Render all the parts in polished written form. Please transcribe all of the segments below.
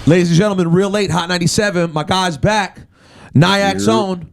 Ladies and gentlemen, real late, Hot 97. My guy's back. Nyak's own.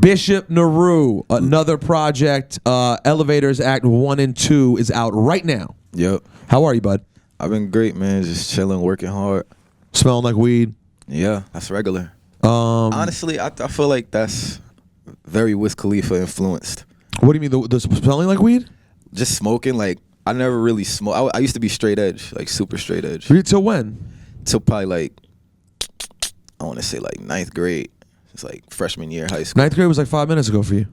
Bishop Nehru. Another project. Elevators Act 1 and 2 is out right now. Yep. How are you, bud? I've been great, man. Just chilling, working hard. Smelling like weed? Yeah, that's regular. Honestly, I feel like that's very Wiz Khalifa influenced. What do you mean, the smelling like weed? Just smoking, like, I never really smoked. I used to be straight edge, like super straight edge. Till when? Till probably like, I want to say like 9th grade. It's like freshman year high school. 9th grade was like 5 minutes ago for you.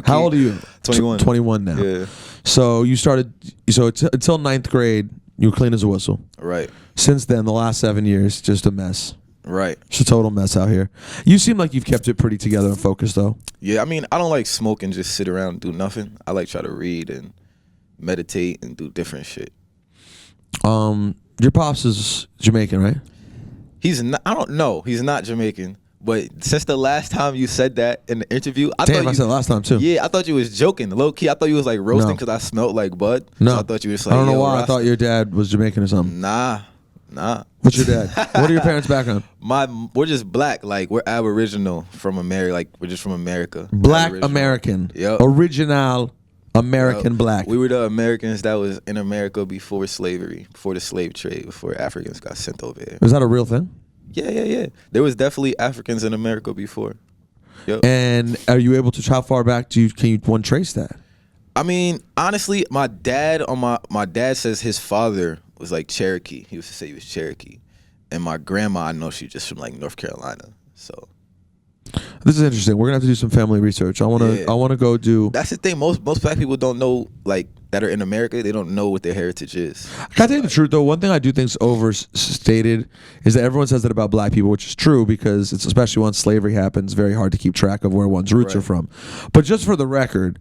How old are you? 21. 21 now. Yeah. So you started, until 9th grade, you were clean as a whistle. Right. Since then, the last 7 years, just a mess. Right. It's a total mess out here. You seem like you've kept it pretty together and focused, though. Yeah, I mean, I don't like smoke and just sit around and do nothing. I like try to read and meditate and do different shit. Your pops is Jamaican, right? He's not. I don't know. He's not Jamaican. But since the last time you said that in the interview, I said it last time too. Yeah, I thought you was joking. Low key, I thought you was like roasting because I smelled like bud. No, so I thought you was like. I don't know why. I thought your dad was Jamaican or something. Nah. What's your dad? What are your parents' background? We're just black. Like we're Aboriginal from America. Like we're just from America. Black American. Yep. Original American black. We were the Americans that was in America before slavery, before the slave trade, before Africans got sent over here. Is that a real thing? Yeah. There was definitely Africans in America before. Yep. And are you able to? How far back can you trace that? I mean, honestly, my dad says his father was like Cherokee. He used to say he was Cherokee, and my grandma, I know she's just from like North Carolina. So this is interesting. We're gonna have to do some family research. I wanna go do. That's the thing. Most black people don't know, like, that are in America. They don't know what their heritage is. Can I tell you the truth though? One thing I do think is overstated is that everyone says that about black people, which is true because it's especially once slavery happens, very hard to keep track of where one's roots are from. But just for the record,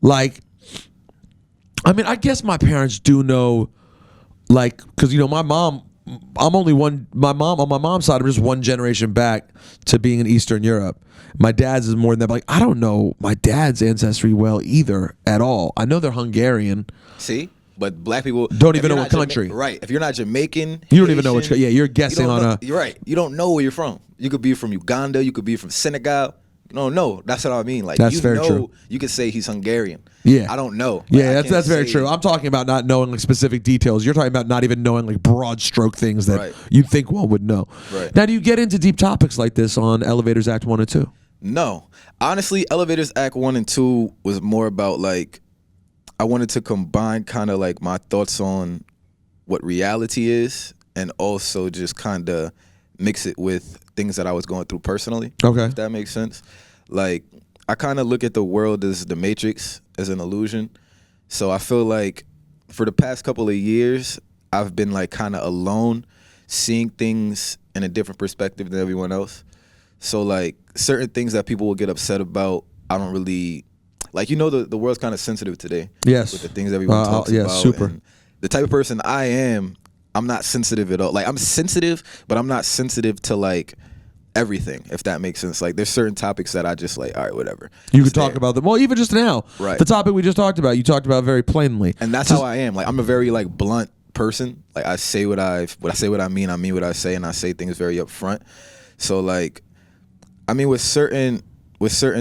like, I mean, I guess my parents do know, like, because my mom. I'm only one. My mom on my mom's side, I'm just one generation back to being in Eastern Europe. My dad's is more than that. But like, I don't know my dad's ancestry well either at all. I know they're Hungarian. See, but black people don't even know what country. Right. If you're not Jamaican, you don't even know which. Yeah, you're guessing You're right. You don't know where you're from. You could be from Uganda. You could be from Senegal. No, that's what I mean. Like, that's very true. You could say he's Hungarian. Yeah, I don't know. Like, yeah, that's very true. I'm talking about not knowing like specific details. You're talking about not even knowing like broad stroke things that you think one would know. Right. Now, do you get into deep topics like this on Elevators Act 1 and 2? No, honestly, Elevators Act 1 and 2 was more about like I wanted to combine kind of like my thoughts on what reality is and also just kind of mix it with things that I was going through personally. Okay. If that makes sense. Like, I kind of look at the world as the Matrix, as an illusion. So I feel like for the past couple of years, I've been like kind of alone, seeing things in a different perspective than everyone else. So like certain things that people will get upset about, I don't really, like, the world's kind of sensitive today. Yes. With the things everyone talks about. Super. And the type of person I am, I'm not sensitive at all. Like, I'm sensitive, but I'm not sensitive to like everything, if that makes sense. Like, there's certain topics that I just like, all right, whatever. You could talk about them. Well, even just now, right? The topic we just talked about, you talked about very plainly, and that's how I am. Like, I'm a very like blunt person. Like, I say what I mean what I say, and I say things very upfront. So like, I mean, with certain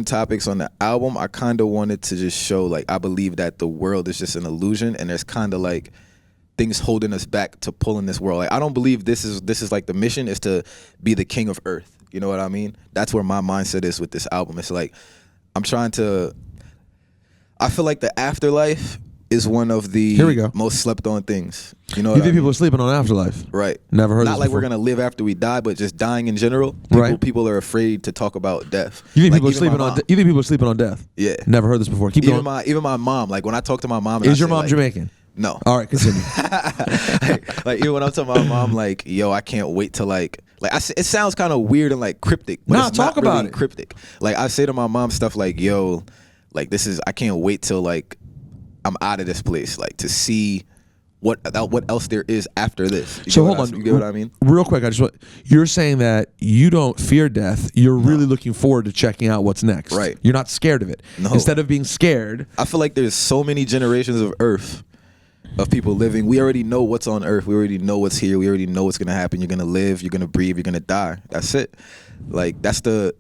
topics on the album, I kind of wanted to just show like I believe that the world is just an illusion, and there's kind of like things holding us back to pull in this world. Like, I don't believe this is like the mission is to be the king of earth. You know what I mean? That's where my mindset is with this album. It's like I feel like the afterlife is one of the most slept on things. You know, you think people are sleeping on afterlife? Right. Never heard. Not this like before. we're gonna live after we die, but just dying in general. People are afraid to talk about death. You think like, people are sleeping on? You think people are sleeping on death? Yeah. Never heard this before. Keep going. Even my mom. Like, when I talk to my mom, is your mom Jamaican? No. All right, continue. like even when I'm talking to my mom, like, yo, I can't wait to like it sounds kind of weird and like cryptic. But it's talk not about really it. Cryptic. Like, I say to my mom stuff like, yo, like, I can't wait till like I'm out of this place, like, to see what else there is after this. So hold on. You get what I mean? Real quick, you're saying that you don't fear death. You're really looking forward to checking out what's next. Right. You're not scared of it. No. Instead of being scared. I feel like there's so many generations of Earth, of people living. We already know what's on Earth. We already know what's here. We already know what's gonna happen. You're gonna live. You're gonna breathe. You're gonna die. That's it. Like I feel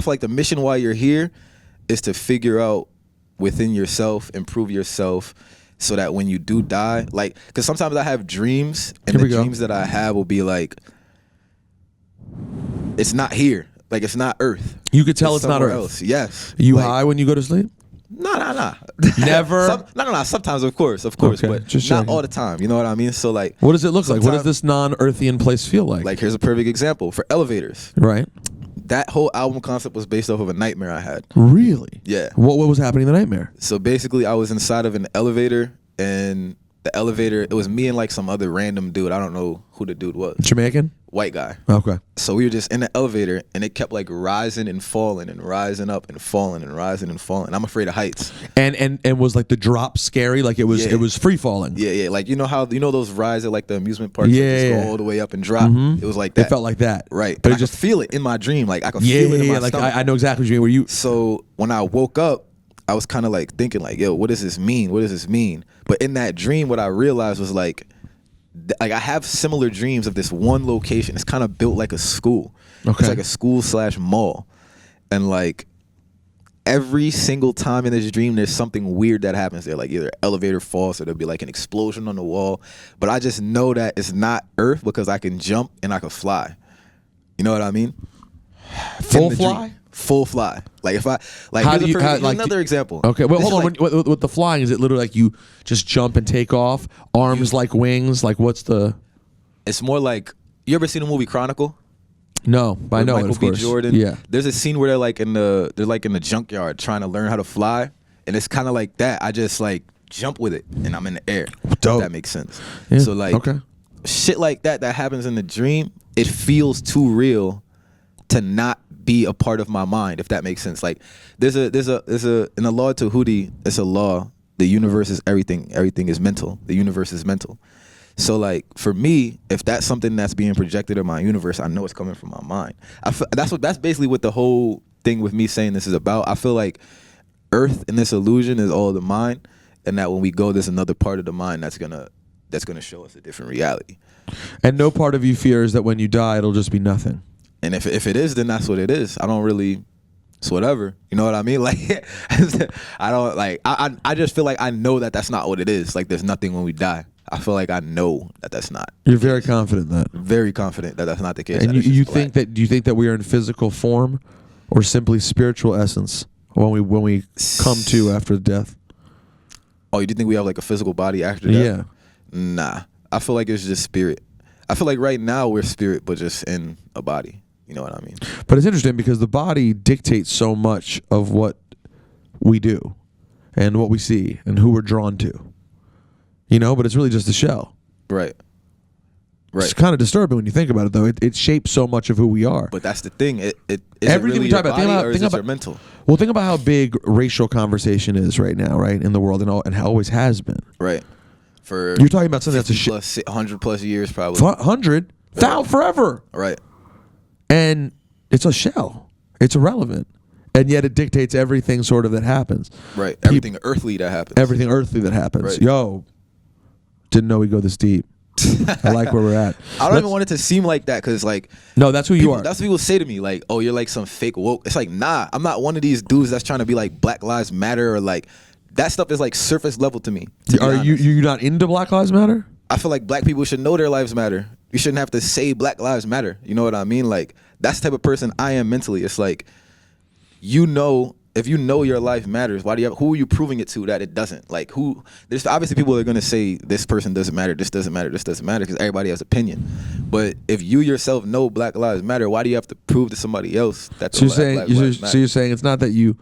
like the mission while you're here is to figure out within yourself, improve yourself, so that when you do die, like, because sometimes I have dreams, and the dreams that I have will be like, it's not here, like it's not Earth. You could tell it's not Earth. Else. Yes. You like, high when you go to sleep? No. Never. No. Sometimes, of course, okay, just but not checking. all the time. You know what I mean? So like, what does it look like? What does this non-Earthian place feel like? Like, here's a perfect example for elevators. Right. That whole album concept was based off of a nightmare I had. Really? Yeah. What was happening in the nightmare? So basically, I was inside of an elevator, and the elevator, it was me and like some other random dude. I don't know who the dude was. Jamaican? White guy. Okay. So we were just in the elevator, and it kept like rising and falling and rising up and falling and rising and falling. I'm afraid of heights. And was like the drop scary? Like it was free falling? Yeah. Like you know those rides at like the amusement parks that just go all the way up and drop? Mm-hmm. It was like that. It felt like that. Right. But I just feel it in my dream. Like I could feel it in my like stomach. I know exactly what you mean. Where you So when I woke up, I was kind of like thinking like, yo, what does this mean? What does this mean? But in that dream, what I realized was like I have similar dreams of this one location. It's kind of built like a school. Okay. It's like a school / mall. And like every single time in this dream, there's something weird that happens there. Like either elevator falls or there'll be like an explosion on the wall. But I just know that it's not Earth because I can jump and I can fly. You know what I mean? full fly? Full fly. Like if I like, another example. Okay, well, This hold on. like, with the flying, is it literally like you just jump and take off, arms like wings? Like what's the? It's more like, you ever seen the movie Chronicle? No, but I know Michael it, of B. course. Jordan. Yeah. There's a scene where they're like in the junkyard trying to learn how to fly, and it's kind of like that. I just like jump with it, and I'm in the air. Dope. If that makes sense. Yeah. So like, okay. Shit like that happens in the dream. It feels too real to not be a part of my mind, if that makes sense. Like there's a in the law to Hudi, it's a law. The universe is everything. Everything is mental. The universe is mental. So like for me, if that's something that's being projected in my universe, I know it's coming from my mind. That's basically what the whole thing with me saying this is about. I feel like Earth in this illusion is all the mind, and that when we go, there's another part of the mind that's gonna show us a different reality. And no part of you fears that when you die, it'll just be nothing. And if it is, then that's what it is. I don't really, it's whatever. You know what I mean? Like, I don't like, I just feel like I know that that's not what it is. Like, there's nothing when we die. I feel like I know that that's not. You're very confident in that. Very confident that that's not the case. And do you think that we are in physical form, or simply spiritual essence when we come to after death? Oh, you do think we have like a physical body after death? Yeah. Nah, I feel like it's just spirit. I feel like right now we're spirit, but just in a body. You know what I mean? But it's interesting because the body dictates so much of what we do and what we see and who we're drawn to. You know, but it's really just a shell. Right. It's kind of disturbing when you think about it, though. It shapes so much of who we are. But that's the thing. Is everything it really we talk about, is it your mental? Well, think about how big racial conversation is right now, right, in the world, and how always has been. Right. For you're talking about something that's a shit. 100 plus years, probably. 100, forever. Right. And it's a shell. It's irrelevant. And yet it dictates everything sort of that happens. Right. Everything earthly that happens. Everything earthly that happens. Right. Yo, didn't know we go this deep. I like where we're at. I don't even want it to seem like that, because like, no, that's who you are. That's what people say to me, like, oh, you're like some fake woke. It's like, nah, I'm not one of these dudes that's trying to be like Black Lives Matter, or like that stuff is like surface level to me. Are you not into Black Lives Matter? I feel like black people should know their lives matter. You shouldn't have to say Black Lives Matter. You know what I mean? Like, that's the type of person I am mentally. It's like, you know, if you know your life matters, who are you proving it to that it doesn't? Like, there's obviously people that are going to say this person doesn't matter, this doesn't matter, this doesn't matter, because everybody has opinion. But if you yourself know Black Lives Matter, why do you have to prove to somebody else that Black Lives matter? So you're saying it's not that you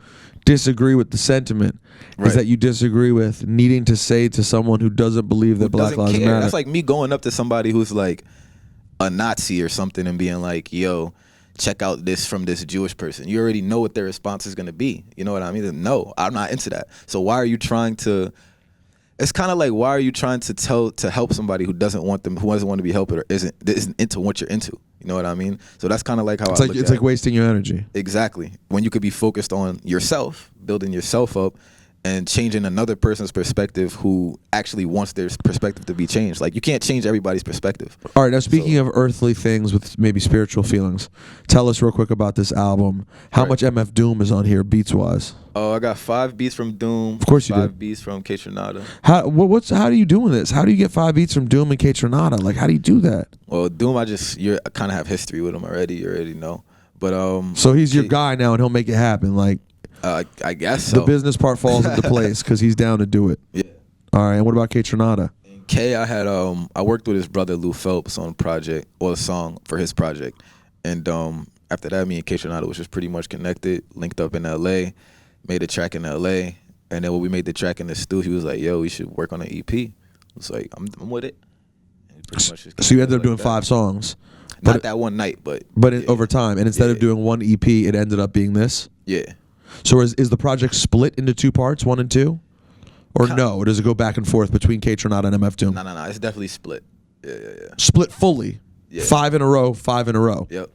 disagree with the sentiment, right, is that you disagree with needing to say to someone who doesn't believe that Black Lives Matter. That's like me going up to somebody who's like a Nazi or something and being like, yo, check out this from this Jewish person. You already know what their response is going to be. You know what I mean? No, I'm not into that. So why are you trying to it's kind of like, why are you trying to help somebody who doesn't want to be helped or isn't into what you're into? You know what I mean? So that's kind of like how it's like wasting your energy. Exactly. When you could be focused on yourself, building yourself up, and changing another person's perspective who actually wants their perspective to be changed. Like, you can't change everybody's perspective. All right, now speaking of earthly things with maybe spiritual feelings, tell us real quick about this album. How much MF Doom is on here beats-wise? Oh, I got 5 beats from Doom. Of course you do. 5 beats from K Tronada. How do you doing this? How do you get 5 beats from Doom and K Tronada? Like, how do you do that? Well, Doom, I kind of have history with him already. You already know. But so he's your guy now, and he'll make it happen. Like, I guess so. The business part falls into place because he's down to do it. Yeah. All right. And what about K Tronada? K, I worked with his brother Lou Phelps on a project or a song for his project, and after that, me and K Tronada was just pretty much connected, linked up in L.A., made a track in L.A., and then when we made the track in the studio, he was like, "Yo, we should work on an EP." I was like, "I'm with it." So you ended up doing 5 songs. Not that one night, but over time, and instead of doing one EP, it ended up being this. Yeah. So is the project split into 2 parts, 1 and 2? Or no? Or does it go back and forth between K Tronada and MF Doom? No. It's definitely split. Yeah. Split fully? Yeah. 5 in a row, 5 in a row? Yep.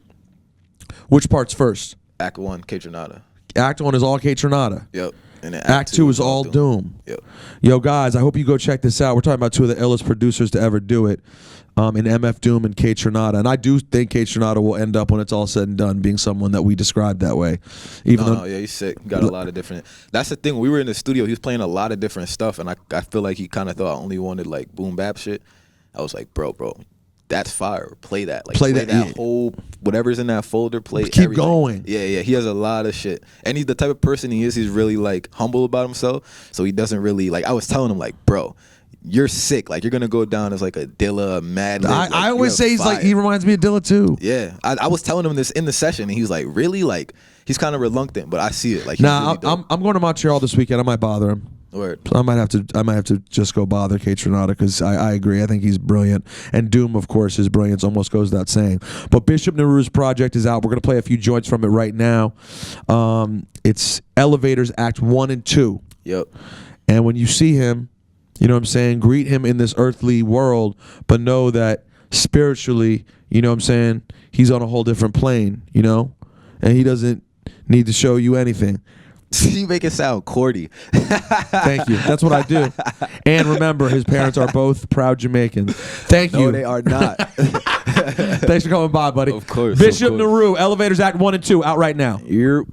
Which part's first? Act 1, K Tronada. Act 1 is all K Tronada? Yep. And then Act 2 is all Doom. Yep. Yo, guys, I hope you go check this out. We're talking about 2 of the illest producers to ever do it. In MF Doom and K Tronada. And I do think K Tronada will end up, when it's all said and done, being someone that we described that way. Yeah, he's sick. Got a lot of different. That's the thing. When we were in the studio, he was playing a lot of different stuff, and I feel like he kind of thought I only wanted like boom bap shit. I was like, bro, that's fire. Play that. Like, play that whole whatever's in that folder. Keep everything. Going. Yeah. He has a lot of shit, and he's the type of person he is. He's really like humble about himself, so he doesn't really like. I was telling him like, bro, you're sick. Like, you're gonna go down as like a Dilla, Mad Lib. Like, I always say he reminds me of Dilla too. Yeah, I was telling him this in the session, and he was like, really? Like, he's kind of reluctant, but I see it. Like, really I'm going to Montreal this weekend. I might bother him. Word. I might have to just go bother K Tronada because I agree. I think he's brilliant, and Doom, of course, his brilliance almost goes without saying. But Bishop Nehru's project is out. We're gonna play a few joints from it right now. It's Elevators Act 1 and 2. Yep. And when you see him, you know what I'm saying, greet him in this earthly world, but know that spiritually, you know what I'm saying, he's on a whole different plane, you know, and he doesn't need to show you anything. You make it sound corny. Thank you. That's what I do. And remember, his parents are both proud Jamaicans. Thank you. No, they are not. Thanks for coming by, buddy. Of course. Bishop Nehru, Elevators Act 1 and 2, out right now. Yep.